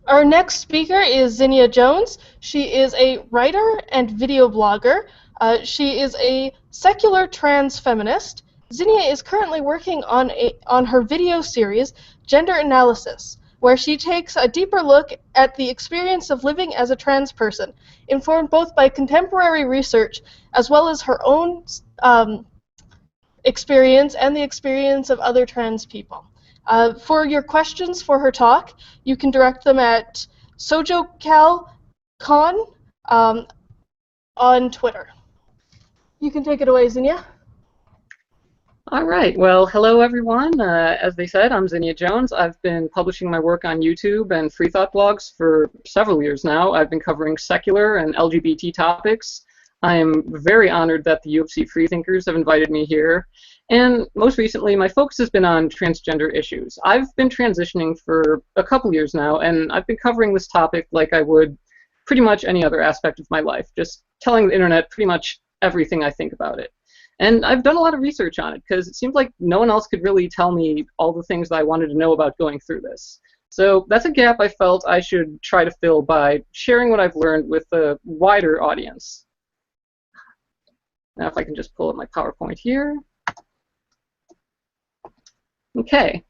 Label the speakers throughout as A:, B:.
A: Our next speaker is Zinnia Jones. She is a writer and video blogger. She is a secular trans feminist. Zinnia is currently working on her video series, Gender Analysis, where she takes a deeper look at the experience of living as a trans person, informed both by contemporary research as well as her own experience and the experience of other trans people. For your questions for her talk, you can direct them at SojoCalCon on Twitter. You can take it away, Zinnia.
B: All right. Well, hello, everyone. As they said, I'm Zinnia Jones. I've been publishing my work on YouTube and free thought blogs for several years now. I've been covering secular and LGBT topics. I am very honored that the U of C Freethinkers have invited me here. And most recently, my focus has been on transgender issues. I've been transitioning for a couple years now, and I've been covering this topic like I would pretty much any other aspect of my life, just telling the internet pretty much everything I think about it. And I've done a lot of research on it because it seemed like no one else could really tell me all the things that I wanted to know about going through this. So that's a gap I felt I should try to fill by sharing what I've learned with a wider audience. Now if I can just pull up my PowerPoint here. Okay.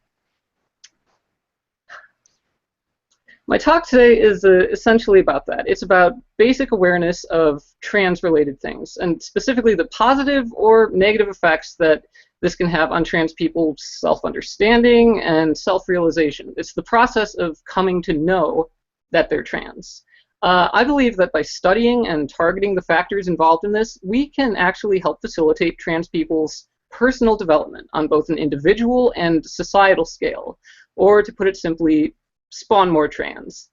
B: My talk today is essentially about that. It's about basic awareness of trans-related things, and specifically the positive or negative effects that this can have on trans people's self-understanding and self-realization. It's the process of coming to know that they're trans. I believe that by studying and targeting the factors involved in this, we can actually help facilitate trans people's personal development on both an individual and societal scale, or to put it simply, spawn more trans.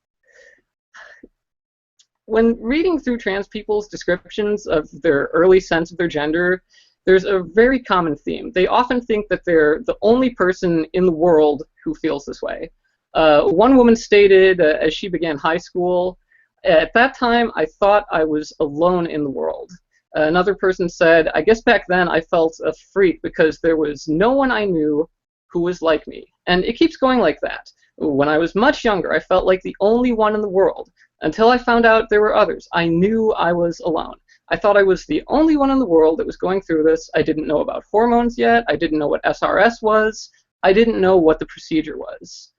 B: When reading through trans people's descriptions of their early sense of their gender, there's a very common theme. They often think that they're the only person in the world who feels this way. One woman stated as she began high school, "At that time, I thought I was alone in the world." Another person said, "I guess back then I felt a freak because there was no one I knew who was like me." And it keeps going like that. When I was much younger, I felt like the only one in the world. Until I found out there were others, I knew I was alone. I thought I was the only one in the world that was going through this. I didn't know about hormones yet. I didn't know what SRS was. I didn't know what the procedure was.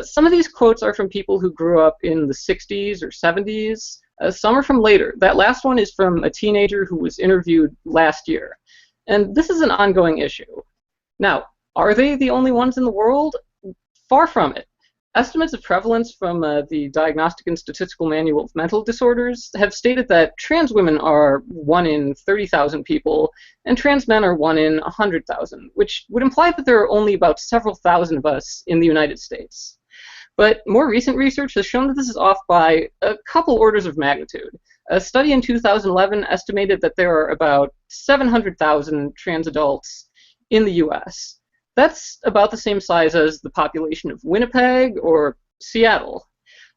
B: Some of these quotes are from people who grew up in the 60s or 70s. Some are from later. That last one is from a teenager who was interviewed last year. And this is an ongoing issue. Now, are they the only ones in the world? Far from it. Estimates of prevalence from the Diagnostic and Statistical Manual of Mental Disorders have stated that trans women are 1 in 30,000 people, and trans men are 1 in 100,000, which would imply that there are only about several thousand of us in the United States. But more recent research has shown that this is off by a couple orders of magnitude. A study in 2011 estimated that there are about 700,000 trans adults in the US. That's about the same size as the population of Winnipeg or Seattle.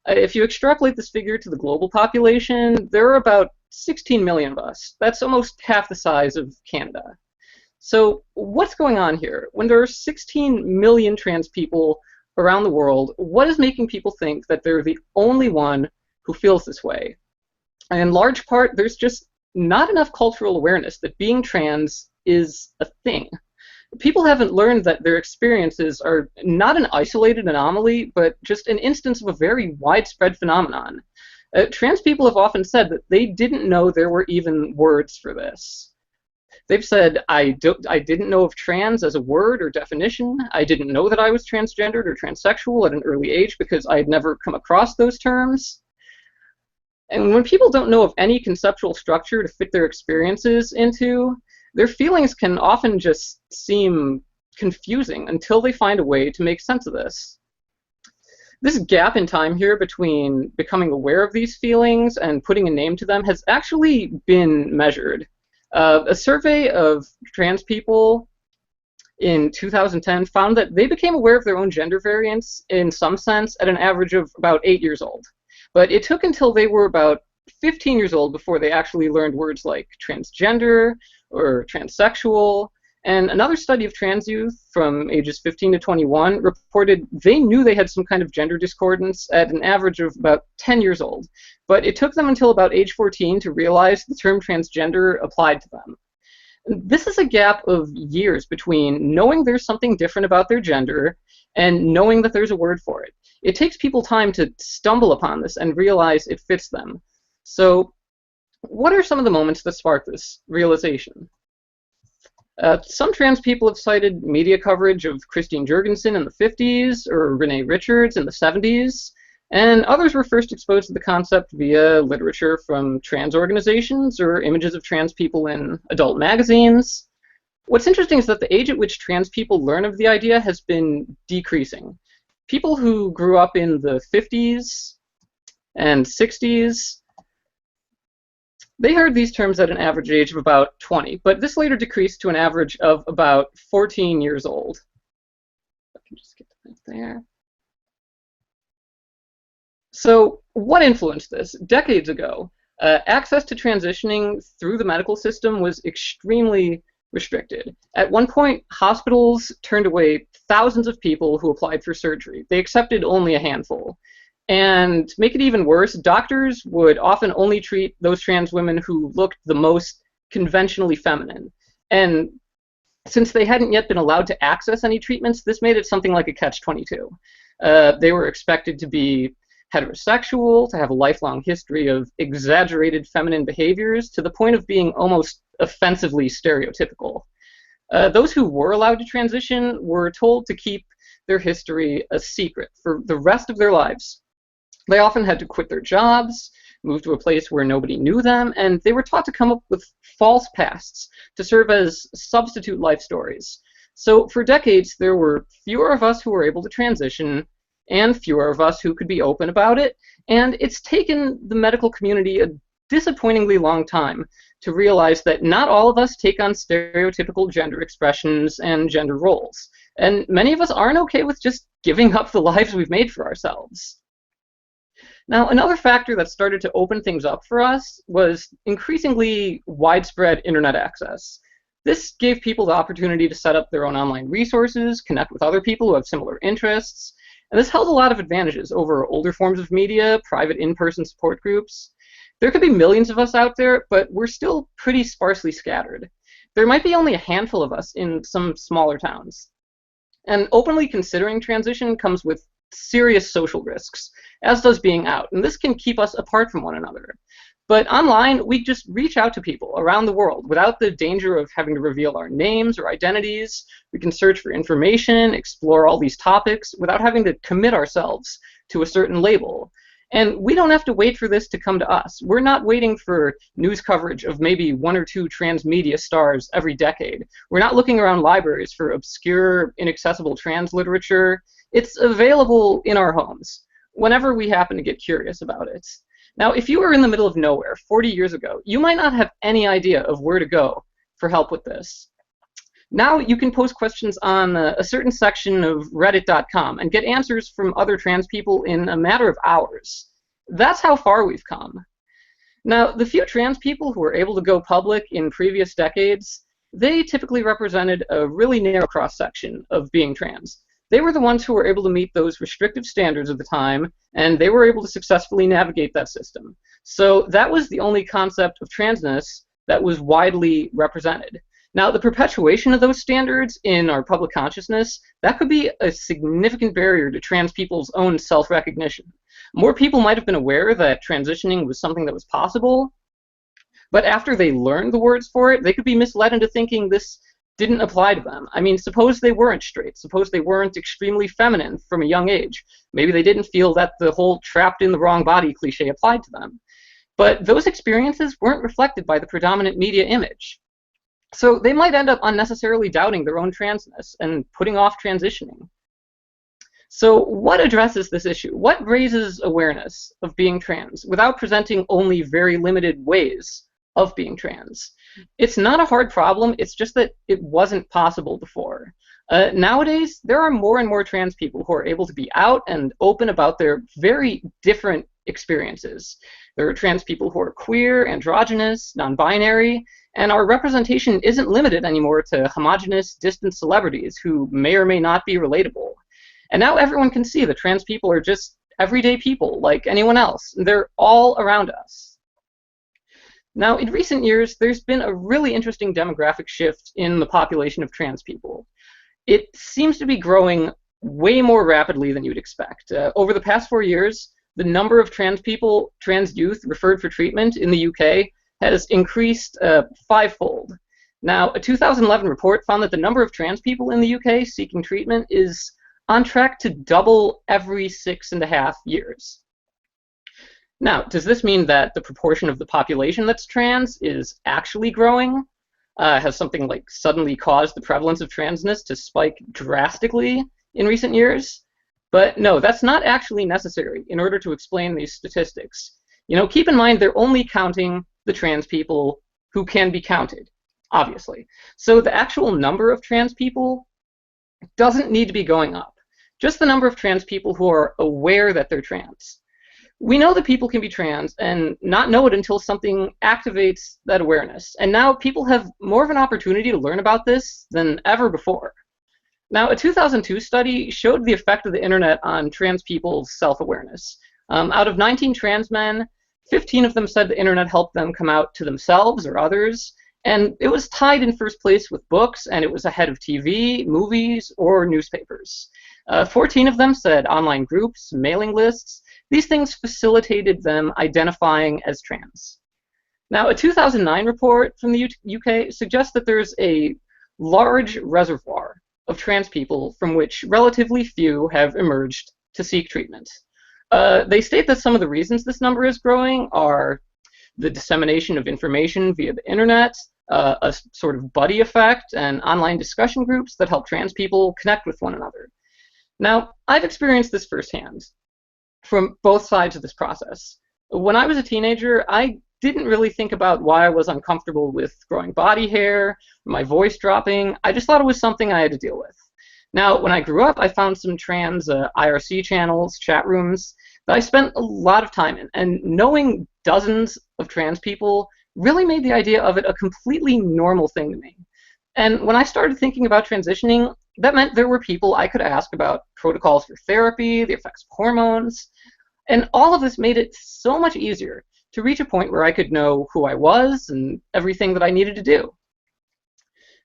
B: If you extrapolate this figure to the global population, there are about 16 million of us. That's almost half the size of Canada. So what's going on here? When there are 16 million trans people around the world, what is making people think that they're the only one who feels this way? And in large part, there's just not enough cultural awareness that being trans is a thing. People haven't learned that their experiences are not an isolated anomaly, but just an instance of a very widespread phenomenon. Trans people have often said that they didn't know there were even words for this. They've said, I didn't know of trans as a word or definition. I didn't know that I was transgendered or transsexual at an early age because I had never come across those terms. And when people don't know of any conceptual structure to fit their experiences into, their feelings can often just seem confusing until they find a way to make sense of this. This gap in time here between becoming aware of these feelings and putting a name to them has actually been measured. A survey of trans people in 2010 found that they became aware of their own gender variance in some sense at an average of about 8 years old. But it took until they were about 15 years old before they actually learned words like transgender or transsexual, And another study of trans youth from ages 15 to 21 reported they knew they had some kind of gender discordance at an average of about 10 years old, but it took them until about age 14 to realize the term transgender applied to them. This is a gap of years between knowing there's something different about their gender and knowing that there's a word for it. It takes people time to stumble upon this and realize it fits them. So, what are some of the moments that spark this realization? Some trans people have cited media coverage of Christine Jorgensen in the 50s or Renee Richards in the 70s, and others were first exposed to the concept via literature from trans organizations or images of trans people in adult magazines. What's interesting is that the age at which trans people learn of the idea has been decreasing. People who grew up in the 50s and 60s, they heard these terms at an average age of about 20, but this later decreased to an average of about 14 years old. I can just get that there. So what influenced this? Decades ago, access to transitioning through the medical system was extremely restricted. At one point, hospitals turned away thousands of people who applied for surgery. They accepted only a handful. And to make it even worse, doctors would often only treat those trans women who looked the most conventionally feminine. And since they hadn't yet been allowed to access any treatments, this made it something like a catch-22. They were expected to be heterosexual, to have a lifelong history of exaggerated feminine behaviors, to the point of being almost offensively stereotypical. Those who were allowed to transition were told to keep their history a secret for the rest of their lives. They often had to quit their jobs, move to a place where nobody knew them, and they were taught to come up with false pasts to serve as substitute life stories. So for decades, there were fewer of us who were able to transition and fewer of us who could be open about it, and it's taken the medical community a disappointingly long time to realize that not all of us take on stereotypical gender expressions and gender roles, and many of us aren't okay with just giving up the lives we've made for ourselves. Now, another factor that started to open things up for us was increasingly widespread internet access. This gave people the opportunity to set up their own online resources, connect with other people who have similar interests, and this held a lot of advantages over older forms of media, private in-person support groups. There could be millions of us out there, but we're still pretty sparsely scattered. There might be only a handful of us in some smaller towns. And openly considering transition comes with serious social risks, as does being out, and this can keep us apart from one another. But online, we just reach out to people around the world without the danger of having to reveal our names or identities. We can search for information, explore all these topics without having to commit ourselves to a certain label. And we don't have to wait for this to come to us. We're not waiting for news coverage of maybe one or two trans media stars every decade. We're not looking around libraries for obscure, inaccessible trans literature. It's available in our homes whenever we happen to get curious about it. Now, if you were in the middle of nowhere 40 years ago, you might not have any idea of where to go for help with this. Now you can post questions on a certain section of reddit.com and get answers from other trans people in a matter of hours. That's how far we've come. Now, the few trans people who were able to go public in previous decades, they typically represented a really narrow cross-section of being trans. They were the ones who were able to meet those restrictive standards of the time, and they were able to successfully navigate that system. So that was the only concept of transness that was widely represented. Now, the perpetuation of those standards in our public consciousness, that could be a significant barrier to trans people's own self-recognition. More people might have been aware that transitioning was something that was possible, but after they learned the words for it, they could be misled into thinking this didn't apply to them. I mean, suppose they weren't straight. Suppose they weren't extremely feminine from a young age. Maybe they didn't feel that the whole trapped in the wrong body cliche applied to them. But those experiences weren't reflected by the predominant media image. So they might end up unnecessarily doubting their own transness and putting off transitioning. So what addresses this issue? What raises awareness of being trans without presenting only very limited ways of being trans? It's not a hard problem, it's just that it wasn't possible before. Nowadays, there are more and more trans people who are able to be out and open about their very different experiences. There are trans people who are queer, androgynous, non-binary, and our representation isn't limited anymore to homogenous, distant celebrities who may or may not be relatable. And now everyone can see that trans people are just everyday people like anyone else. They're all around us. Now, in recent years, there's been a really interesting demographic shift in the population of trans people. It seems to be growing way more rapidly than you'd expect. Over the past 4 years, the number of trans people, trans youth referred for treatment in the UK has increased fivefold. Now, a 2011 report found that the number of trans people in the UK seeking treatment is on track to double every 6.5 years. Now, does this mean that the proportion of the population that's trans is actually growing? Has something like suddenly caused the prevalence of transness to spike drastically in recent years? But no, that's not actually necessary in order to explain these statistics. Keep in mind they're only counting the trans people who can be counted, obviously. So the actual number of trans people doesn't need to be going up. Just the number of trans people who are aware that they're trans. We know that people can be trans and not know it until something activates that awareness. And now people have more of an opportunity to learn about this than ever before. Now, a 2002 study showed the effect of the internet on trans people's self-awareness. Out of 19 trans men, 15 of them said the internet helped them come out to themselves or others, and it was tied in first place with books, and it was ahead of TV, movies, or newspapers. 14 of them said online groups, mailing lists. These things facilitated them identifying as trans. Now, a 2009 report from the UK suggests that there's a large reservoir of trans people from which relatively few have emerged to seek treatment. They state that some of the reasons this number is growing are the dissemination of information via the internet, a sort of buddy effect, and online discussion groups that help trans people connect with one another. Now, I've experienced this firsthand from both sides of this process. When I was a teenager, I didn't really think about why I was uncomfortable with growing body hair, my voice dropping. I just thought it was something I had to deal with. Now, when I grew up, I found some trans IRC channels, chat rooms that I spent a lot of time in, and knowing dozens of trans people really made the idea of it a completely normal thing to me. And when I started thinking about transitioning, that meant there were people I could ask about protocols for therapy, the effects of hormones, and all of this made it so much easier to reach a point where I could know who I was and everything that I needed to do.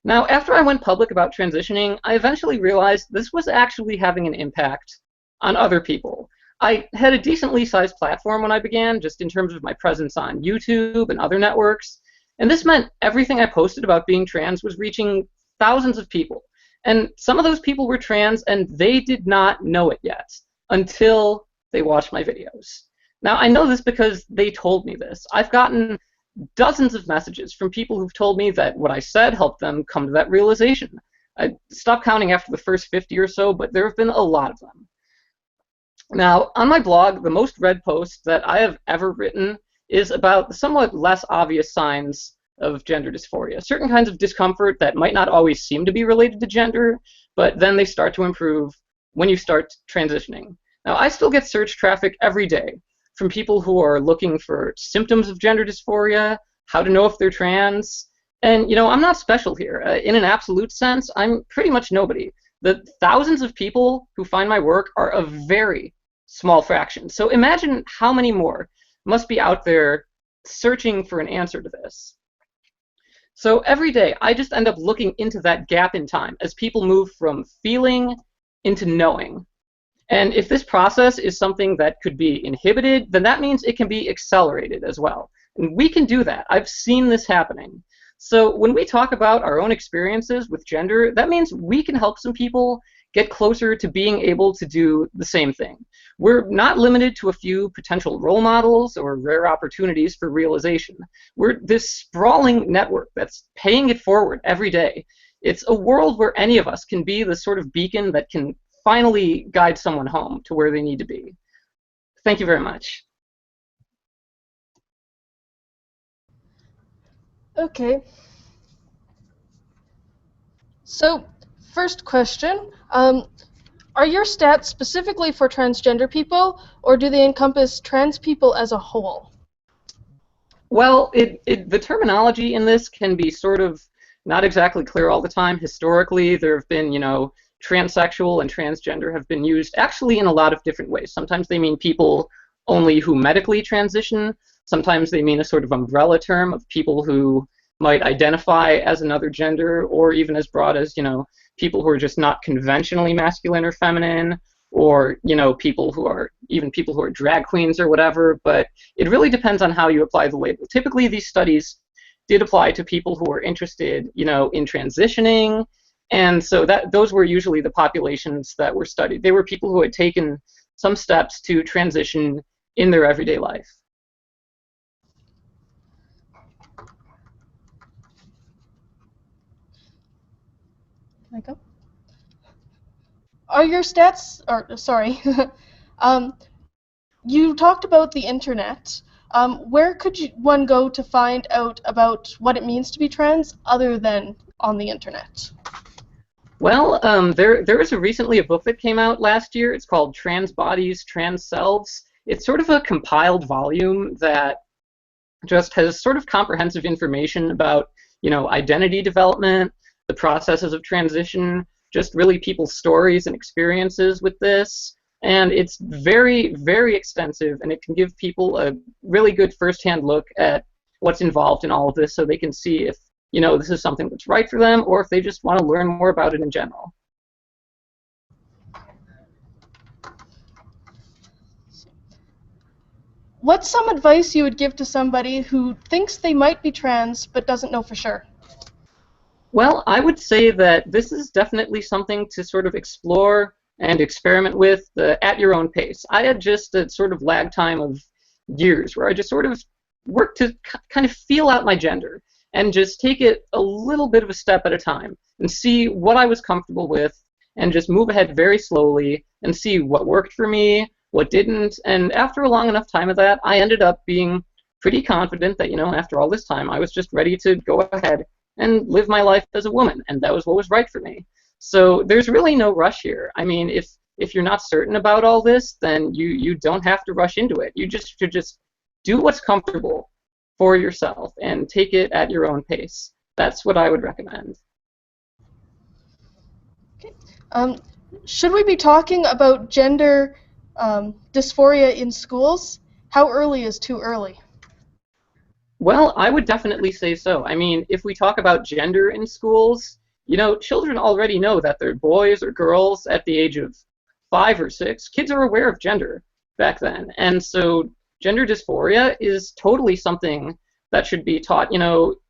B: Now, after I went public about transitioning, I eventually realized this was actually having an impact on other people. I had a decently sized platform when I began, just in terms of my presence on YouTube and other networks, and this meant everything I posted about being trans was reaching thousands of people. And some of those people were trans, and they did not know it yet until they watched my videos. Now, I know this because they told me this. I've gotten dozens of messages from people who've told me that what I said helped them come to that realization. I stopped counting after the first 50 or so, but there have been a lot of them. Now, on my blog, the most read post that I have ever written is about the somewhat less obvious signs of gender dysphoria, certain kinds of discomfort that might not always seem to be related to gender, but then they start to improve when you start transitioning. Now, I still get search traffic every day from people who are looking for symptoms of gender dysphoria, how to know if they're trans, and I'm not special here. In an absolute sense, I'm pretty much nobody. The thousands of people who find my work are a very small fraction. So imagine how many more must be out there searching for an answer to this. So every day, I just end up looking into that gap in time as people move from feeling into knowing. And if this process is something that could be inhibited, then that means it can be accelerated as well. And we can do that. I've seen this happening. So when we talk about our own experiences with gender, that means we can help some people get closer to being able to do the same thing. We're not limited to a few potential role models or rare opportunities for realization. We're this sprawling network that's paying it forward every day. It's a world where any of us can be the sort of beacon that can finally guide someone home to where they need to be. Thank you very much.
A: Okay. So, first question. Are your stats specifically for transgender people, or do they encompass trans people as a whole?
B: Well, the terminology in this can be sort of not exactly clear all the time. Historically, there have been, transsexual and transgender have been used actually in a lot of different ways. Sometimes they mean people only who medically transition. Sometimes they mean a sort of umbrella term of people who might identify as another gender, or even as broad as, people who are just not conventionally masculine or feminine, or, people who are drag queens or whatever. But it really depends on how you apply the label. Typically, these studies did apply to people who were interested, in transitioning, and so those were usually the populations that were studied. They were people who had taken some steps to transition in their everyday life.
A: Can I go? Are your stats, or sorry, um, you talked about the internet. Where could one go to find out about what it means to be trans other than on the internet?
B: Well, there was recently a book that came out last year. It's called Trans Bodies, Trans Selves. It's sort of a compiled volume that just has sort of comprehensive information about, identity development, the processes of transition, just really people's stories and experiences with this. And it's very, very extensive, and it can give people a really good firsthand look at what's involved in all of this, so they can see if, this is something that's right for them, or if they just want to learn more about it in general.
A: What's some advice you would give to somebody who thinks they might be trans but doesn't know for sure?
B: Well, I would say that this is definitely something to sort of explore and experiment with at your own pace. I had just a sort of lag time of years where I just sort of worked to kind of feel out my gender and just take it a little bit of a step at a time and see what I was comfortable with, and just move ahead very slowly and see what worked for me, what didn't. And after a long enough time of that, I ended up being pretty confident that, after all this time, I was just ready to go ahead and live my life as a woman, and that was what was right for me. So there's really no rush here. I mean, if you're not certain about all this, then you don't have to rush into it. You just should just do what's comfortable for yourself and take it at your own pace. That's what I would recommend.
A: Okay. Should we be talking about gender dysphoria in schools? How early is too early?
B: Well, I would definitely say so. I mean, if we talk about gender in schools, children already know that they're boys or girls at the age of 5 or 6. Kids are aware of gender back then. And so gender dysphoria is totally something that should be taught,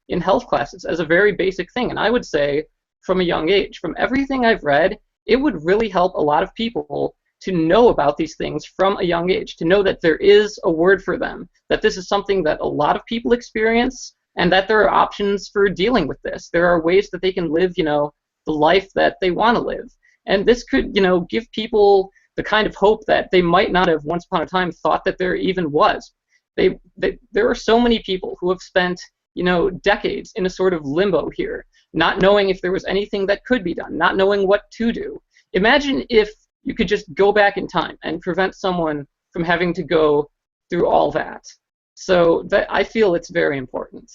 B: in health classes as a very basic thing. And I would say from a young age, from everything I've read, it would really help a lot of people to know about these things from a young age, to know that there is a word for them, that this is something that a lot of people experience, and that there are options for dealing with this. There are ways that they can live, the life that they want to live. And this could, give people the kind of hope that they might not have once upon a time thought that there even was. There are so many people who have spent, decades in a sort of limbo here, not knowing if there was anything that could be done, not knowing what to do. Imagine if you could just go back in time and prevent someone from having to go through all that. So I feel it's very important.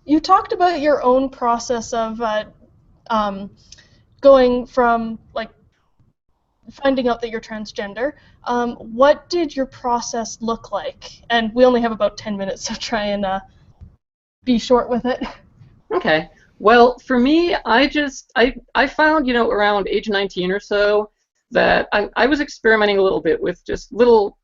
A: You talked about your own process of going from finding out that you're transgender. What did your process look like? And we only have about 10 minutes, so try and be short with it.
B: Okay. Well, for me, I found, around age 19 or so, that I was experimenting a little bit with just little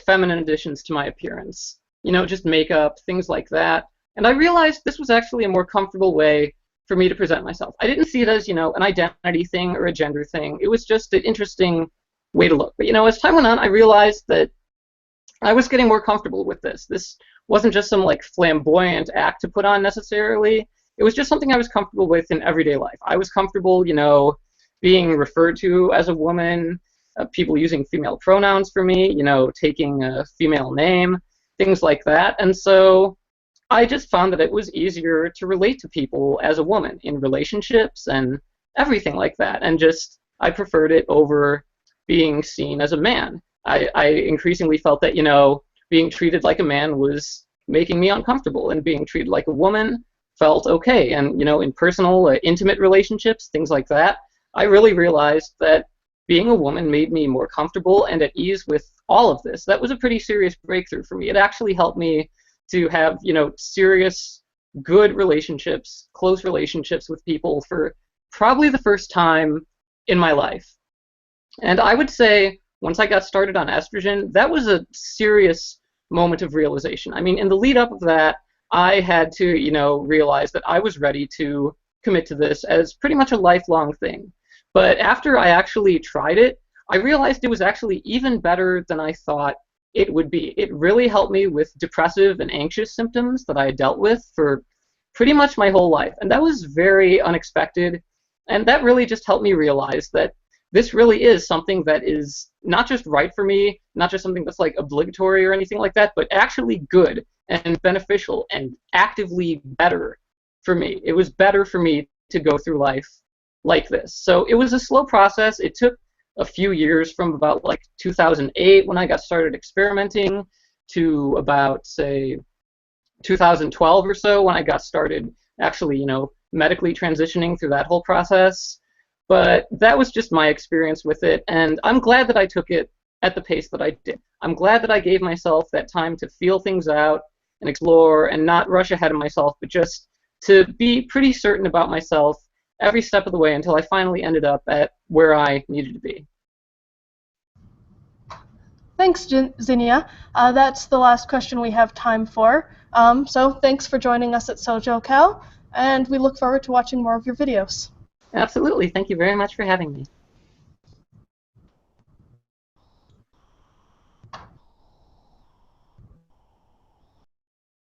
B: feminine additions to my appearance. Just makeup, things like that. And I realized this was actually a more comfortable way for me to present myself. I didn't see it as, an identity thing or a gender thing. It was just an interesting way to look. But, as time went on, I realized that I was getting more comfortable with this. This wasn't just some flamboyant act to put on necessarily. It was just something I was comfortable with in everyday life. I was comfortable, being referred to as a woman, people using female pronouns for me, taking a female name, things like that. And so I just found that it was easier to relate to people as a woman in relationships and everything like that. And just, I preferred it over being seen as a man. I increasingly felt that, being treated like a man was making me uncomfortable, and being treated like a woman felt okay. And, in personal, intimate relationships, things like that, I really realized that being a woman made me more comfortable and at ease with all of this. That was a pretty serious breakthrough for me. It actually helped me to have, serious, good relationships, close relationships with people for probably the first time in my life. And I would say once I got started on estrogen, that was a serious moment of realization. I mean, in the lead up of that, I had to, realize that I was ready to commit to this as pretty much a lifelong thing. But after I actually tried it, I realized it was actually even better than I thought it would be. It really helped me with depressive and anxious symptoms that I had dealt with for pretty much my whole life. And that was very unexpected. And that really just helped me realize that this really is something that is not just right for me, not just something that's like obligatory or anything like that, but actually good and beneficial and actively better for me. It was better for me to go through life like this. So it was a slow process. It took a few years, from about like 2008 when I got started experimenting to about, say, 2012 or so when I got started actually, medically transitioning through that whole process. But that was just my experience with it, and I'm glad that I took it at the pace that I did. I'm glad that I gave myself that time to feel things out and explore and not rush ahead of myself, but just to be pretty certain about myself every step of the way until I finally ended up at where I needed to be.
A: Thanks, Zinnia. That's the last question we have time for. So thanks for joining us at SojoCal, and we look forward to watching more of your videos.
B: Absolutely. Thank you very much for having me.